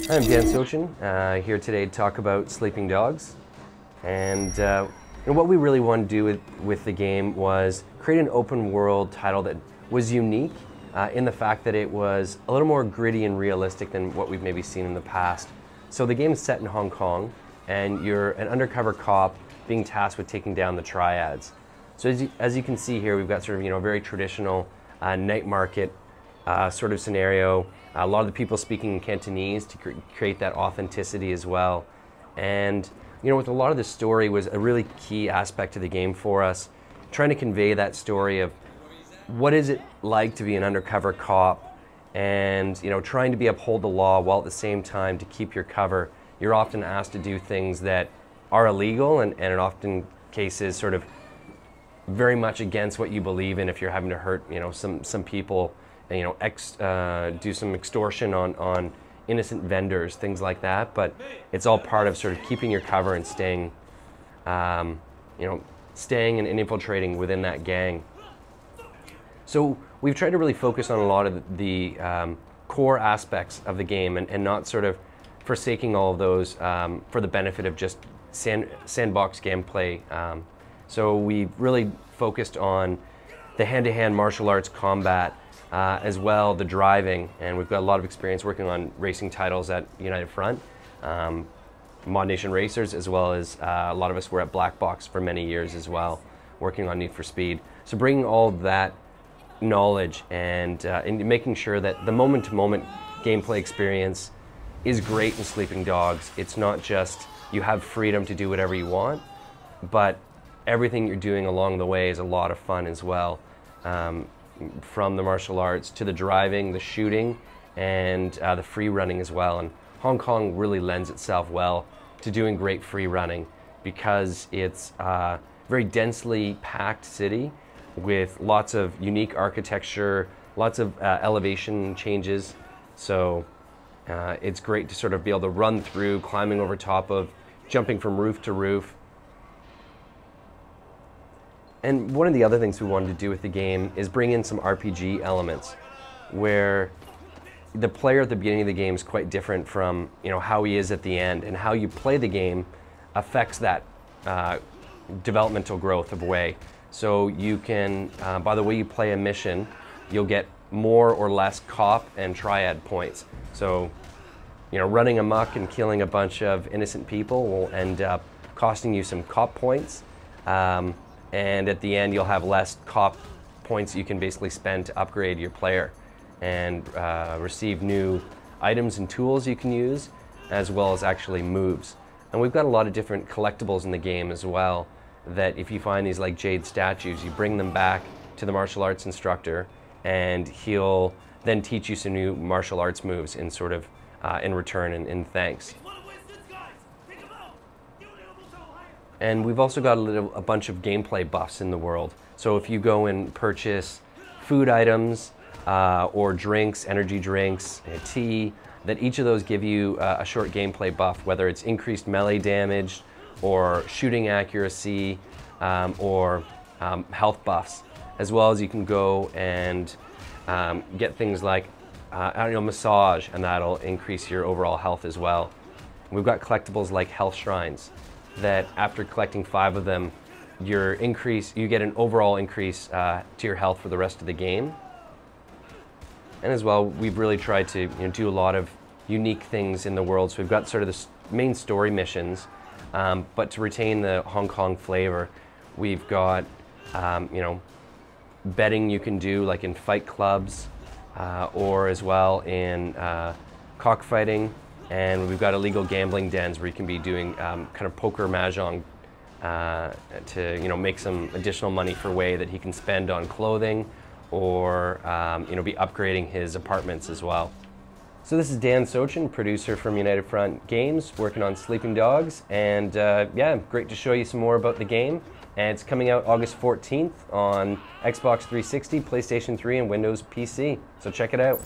I'm Dan Sochan, here today to talk about Sleeping Dogs. And what we really wanted to do with the game was create an open world title that was unique in the fact that it was a little more gritty and realistic than what we've maybe seen in the past. So the game is set in Hong Kong, and you're an undercover cop being tasked with taking down the Triads. So as you can see here, we've got sort of a very traditional night market sort of scenario. A lot of the people speaking in Cantonese to create that authenticity as well. And with a lot of the story was a really key aspect of the game for us, trying to convey that story of what is it like to be an undercover cop, and trying to uphold the law while at the same time to keep your cover. You're often asked to do things that are illegal and in often cases sort of very much against what you believe in if you're having to hurt some people, do some extortion on innocent vendors, things like that. But it's all part of sort of keeping your cover and staying and infiltrating within that gang. So we've tried to really focus on a lot of the core aspects of the game and not sort of forsaking all of those for the benefit of just sandbox gameplay. So we've really focused on the hand-to-hand martial arts combat, as well the driving, and we've got a lot of experience working on racing titles at United Front, Mod Nation Racers, as well as a lot of us were at Black Box for many years as well, working on Need for Speed. So bringing all that knowledge and making sure that the moment-to-moment gameplay experience is great in Sleeping Dogs. It's not just you have freedom to do whatever you want, but everything you're doing along the way is a lot of fun as well. From the martial arts to the driving, the shooting, and the free running as well. And Hong Kong really lends itself well to doing great free running because it's a very densely packed city with lots of unique architecture, lots of elevation changes. So it's great to sort of be able to run through, climbing over top of, jumping from roof to roof. And one of the other things we wanted to do with the game is bring in some RPG elements where the player at the beginning of the game is quite different from how he is at the end, and how you play the game affects that developmental growth of way. So you can, by the way you play a mission, you'll get more or less cop and triad points. So running amok and killing a bunch of innocent people will end up costing you some cop points. And at the end, you'll have less cop points you can basically spend to upgrade your player and receive new items and tools you can use, as well as actually moves. And we've got a lot of different collectibles in the game as well, that if you find these like jade statues, you bring them back to the martial arts instructor, and he'll then teach you some new martial arts moves in sort of in return and in thanks. And we've also got a bunch of gameplay buffs in the world. So if you go and purchase food items or drinks, energy drinks, tea, that each of those give you a short gameplay buff, whether it's increased melee damage or shooting accuracy or health buffs. As well as you can go and get things like massage, and that'll increase your overall health as well. We've got collectibles like health shrines, that after collecting 5 of them, you get an overall increase to your health for the rest of the game. And as well, we've really tried to do a lot of unique things in the world. So we've got sort of the main story missions, but to retain the Hong Kong flavor, we've got betting you can do like in fight clubs, or as well in cockfighting. And we've got illegal gambling dens where you can be doing kind of poker mahjong to make some additional money for Wei that he can spend on clothing, or be upgrading his apartments as well. So this is Dan Sochan, producer from United Front Games, working on Sleeping Dogs, and yeah, great to show you some more about the game. And it's coming out August 14th on Xbox 360, PlayStation 3, and Windows PC. So check it out.